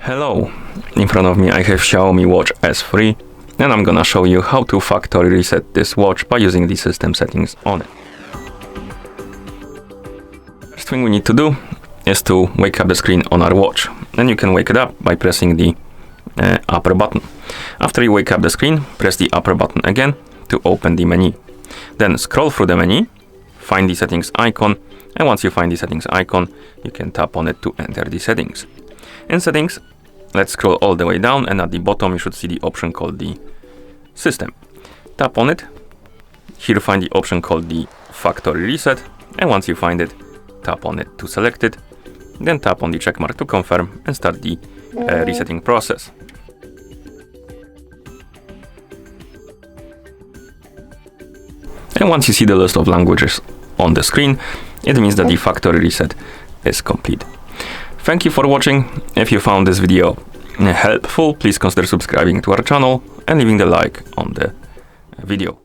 Hello, in front of me I have XIAOMI Watch S3 and I'm gonna show you how to factory reset this watch by using the system settings on it. First thing we need to do is to wake up the screen on our watch, and you can wake it up by pressing the upper button. After you wake up the screen, press the upper button again to open the menu. Then scroll through the menu, find the settings icon, and once you find the settings icon, you can tap on it to enter the settings. In settings, let's scroll all the way down, and at the bottom you should see the option called the system. Tap on it. Here you find the option called the factory reset, and once you find it, tap on it to select it. Then tap on the check mark to confirm and start the resetting process. And once you see the list of languages on the screen, it means that the factory reset is complete. Thank you for watching. If you found this video helpful, please consider subscribing to our channel and leaving the like on the video.